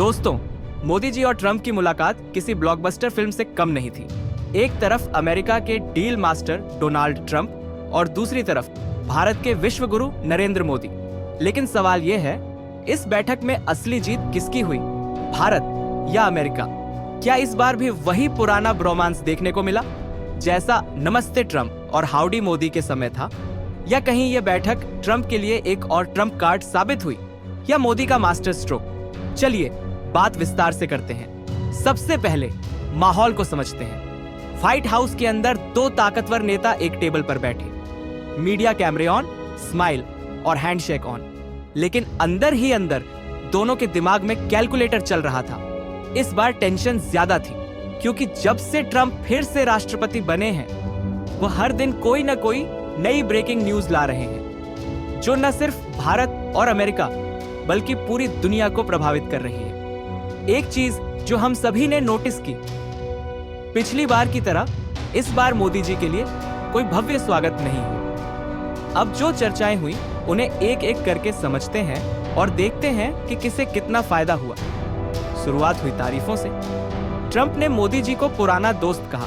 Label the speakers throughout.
Speaker 1: दोस्तों, मोदी जी और ट्रंप की मुलाकात किसी ब्लॉकबस्टर फिल्म से कम नहीं थी। एक तरफ अमेरिका के डील मास्टर डोनाल्ड ट्रंप और दूसरी तरफ भारत के विश्व गुरु नरेंद्र मोदी। लेकिन सवाल यह है, इस बैठक में असली जीत किसकी हुई, भारत या अमेरिका? क्या इस बार भी वही पुराना ब्रोमांस देखने को मिला जैसा नमस्ते ट्रंप और हाउडी मोदी के समय था, या कहीं यह बैठक ट्रंप के लिए एक और ट्रंप कार्ड साबित हुई, या मोदी का मास्टर स्ट्रोक? चलिए बात विस्तार से करते हैं। सबसे पहले माहौल को समझते हैं। व्हाइट हाउस के अंदर दो ताकतवर नेता एक टेबल पर बैठे, मीडिया कैमरे ऑन, स्माइल और हैंडशेक ऑन। लेकिन अंदर ही अंदर दोनों के दिमाग में कैलकुलेटर चल रहा था। इस बार टेंशन ज्यादा थी, क्योंकि जब से ट्रंप फिर से राष्ट्रपति बने हैं, वो हर दिन कोई ना कोई नई ब्रेकिंग न्यूज ला रहे हैं, जो न सिर्फ भारत और अमेरिका बल्कि पूरी दुनिया को प्रभावित कर रही है। एक चीज जो हम सभी ने नोटिस की, पिछली बार की तरह इस बार मोदी जी के लिए कोई भव्य स्वागत नहीं है। अब जो चर्चाएं हुई उन्हें एक एक करके समझते हैं और देखते हैं कि किसे कितना फायदा हुआ। शुरुआत हुई तारीफों से। ट्रंप ने मोदी जी को पुराना दोस्त कहा।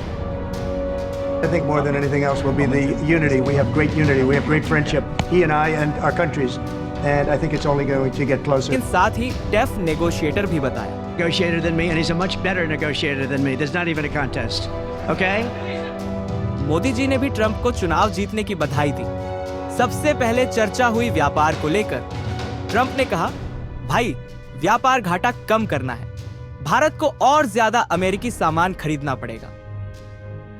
Speaker 2: I think more than anything else will be the unity. We have great unity. We have great friendship. He and I and our countries. And I think it's only going to get closer.
Speaker 1: लेकिन साथ ही tough negotiator भी बताया।
Speaker 3: Negotiator than me, and he's a much better negotiator than me. There's not even a contest. Okay?
Speaker 1: Modi ji ने भी Trump को चुनाव जीतने की बधाई दी। सबसे पहले चर्चा हुई व्यापार को लेकर। ट्रंप ने कहा, भाई व्यापार घाटा कम करना है, भारत को और ज्यादा अमेरिकी सामान खरीदना पड़ेगा।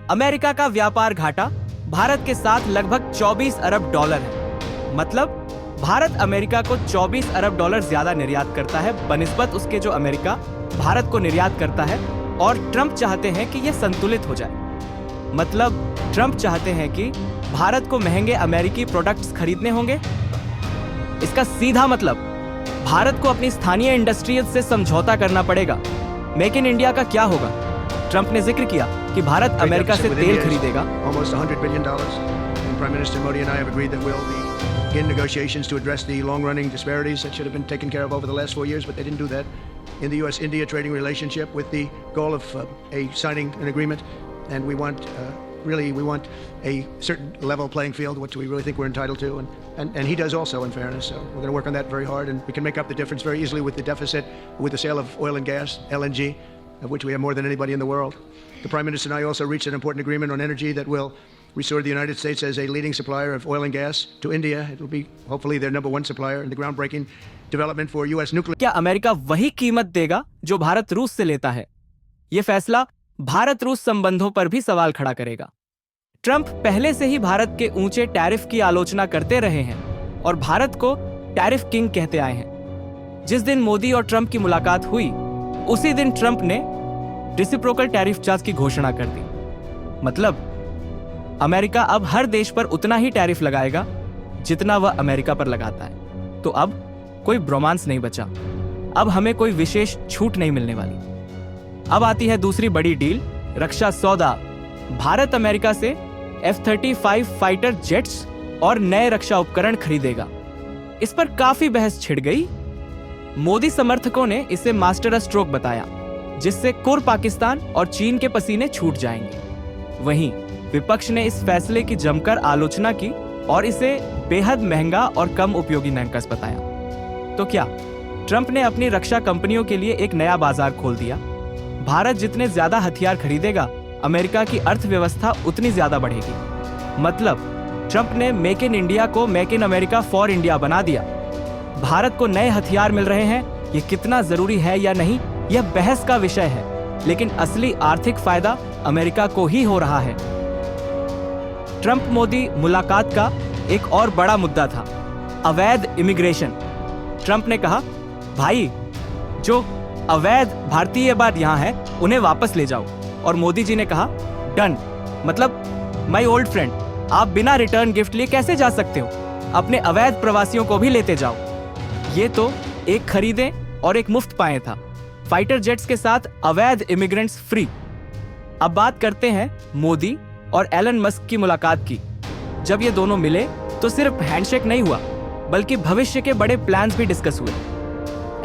Speaker 1: अमेरिका का व्यापार घाटा भारत के साथ लगभग 24 अरब डॉलर है। मतलब भारत अमेरिका को 24 अरब डॉलर ज्यादा निर्यात करता है बनिस्बत उसके जो अमेरिका भारत को निर्यात करता है। और ट्रंप चाहते हैं कि यह संतुलित हो जाए। मतलब ट्रंप चाहते हैं कि भारत को महंगे अमेरिकी प्रोडक्ट्स खरीदने होंगे। इसका सीधा मतलब भारत को अपनी स्थानीय इंडस्ट्रीज से समझौता करना पड़ेगा। मेक इन इंडिया का क्या होगा? ट्रंप ने जिक्र किया कि भारत अमेरिका से तेल खरीदेगा।
Speaker 2: Almost $100 billion. And Prime Minister Modi and I have agreed that we'll be in negotiations to address the long-running disparities that should have been taken care of over the last 4 years, but they didn't do that in the U.S.-India trading relationship, with the goal of signing an agreement. And we want we want a certain level playing field, which we really think we're entitled to, and he does also, in fairness. So we're going to work on that very hard, and we can make up the difference very easily with the deficit, with the sale of oil and gas, LNG, of which we have more than anybody in the world. The Prime Minister and I also reached an important agreement on energy that will restore the United States as a leading supplier of oil and gas to India. It will be hopefully their number one supplier in the groundbreaking development for U.S. nuclear.
Speaker 1: क्या America वही कीमत देगा जो भारत रूस से लेता है? ये फैसला भारत रूस संबंधों पर भी सवाल खड़ा करेगा। ट्रंप पहले से ही भारत के ऊंचे टैरिफ की आलोचना करते रहे हैं और भारत को टैरिफ किंग कहते आए हैं। जिस दिन मोदी और ट्रंप की मुलाकात हुई, उसी दिन ट्रंप ने रेसिप्रोकल टैरिफ चार्ज की घोषणा कर दी। मतलब अमेरिका अब हर देश पर उतना ही टैरिफ लगाएगा जितना वह अमेरिका पर लगाता है। तो अब कोई ब्रोमांस नहीं बचा, अब हमें कोई विशेष छूट नहीं मिलने वाली। अब आती है दूसरी बड़ी डील, रक्षा सौदा। भारत अमेरिका से F-35 फाइटर जेट्स और नए रक्षा उपकरण खरीदेगा। इस पर काफी बहस छिड़ गई। मोदी समर्थकों ने इसे मास्टर स्ट्रोक बताया, जिससे कुर पाकिस्तान और चीन के पसीने छूट जाएंगे। वहीं विपक्ष ने इस फैसले की जमकर आलोचना की और इसे बेहद महंगा और कम उपयोगी नाकस बताया। तो क्या ट्रंप ने अपनी रक्षा कंपनियों के लिए एक नया बाजार खोल दिया? भारत जितने ज्यादा हथियार खरीदेगा, अमेरिका की अर्थव्यवस्था उतनी ज्यादा बढ़ेगी। मतलब ट्रंप ने मेक इन इंडिया को make in America for India बना दिया। भारत को नए हथियार मिल रहे हैं, ये कितना जरूरी है या नहीं, यह बहस का विषय है, लेकिन असली आर्थिक फायदा अमेरिका को ही हो रहा है। ट्रंप मोदी मुलाकात का एक और बड़ा मुद्दा था, अवैध इमिग्रेशन। ट्रंप ने कहा, भाई जो अवैध भारतीय बाद यहां है उन्हें वापस ले जाओ। और मोदी जी ने कहा, डन। मतलब माय ओल्ड फ्रेंड, आप बिना रिटर्न गिफ्ट लिए कैसे जा सकते हो? अपने अवैध प्रवासियों को भी लेते जाओ। ये तो एक खरीदे और एक मुफ्त पाए था। फाइटर जेट्स के साथ अवैध इमिग्रेंट्स फ्री। अब बात करते हैं मोदी और एलन मस्क की मुलाकात की। जब ये दोनों मिले तो सिर्फ हैंडशेक नहीं हुआ, बल्कि भविष्य के बड़े प्लान्स भी डिस्कस हुए।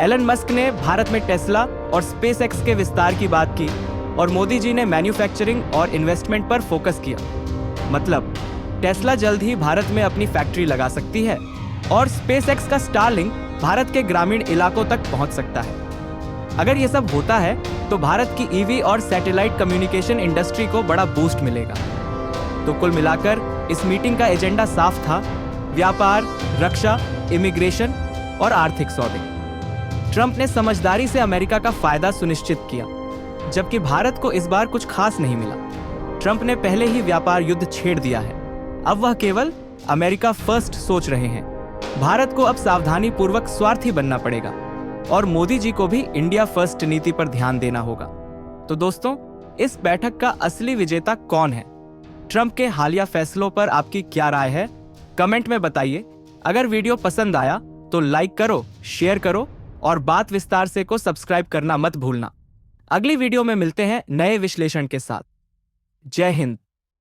Speaker 1: एलन मस्क ने भारत में टेस्ला और स्पेसएक्स के विस्तार की बात की और मोदी जी ने मैन्युफैक्चरिंग और इन्वेस्टमेंट पर फोकस किया। मतलब टेस्ला जल्द ही भारत में अपनी फैक्ट्री लगा सकती है और स्पेसएक्स का स्टारलिंक भारत के ग्रामीण इलाकों तक पहुंच सकता है। अगर ये सब होता है तो भारत की ईवी और सैटेलाइट कम्युनिकेशन इंडस्ट्री को बड़ा बूस्ट मिलेगा। तो कुल मिलाकर इस मीटिंग का एजेंडा साफ था, व्यापार, रक्षा, इमिग्रेशन और आर्थिक सौदे। ट्रंप ने समझदारी से अमेरिका का फायदा सुनिश्चित किया, जबकि भारत को इस बार कुछ खास नहीं मिला। ट्रंप ने पहले ही व्यापार युद्ध छेड़ दिया है, अब वह केवल अमेरिका फर्स्ट सोच रहे हैं। भारत को अब सावधानी पूर्वक स्वार्थी बनना पड़ेगा और मोदी जी को भी इंडिया फर्स्ट नीति पर ध्यान देना होगा। तो दोस्तों, इस बैठक का असली विजेता कौन है? ट्रंप के हालिया फैसलों पर आपकी क्या राय है? कमेंट में बताइए। अगर वीडियो पसंद आया तो लाइक करो, शेयर करो और बात विस्तार से को सब्सक्राइब करना मत भूलना। अगली वीडियो में मिलते हैं नए विश्लेषण के साथ। जय हिंद।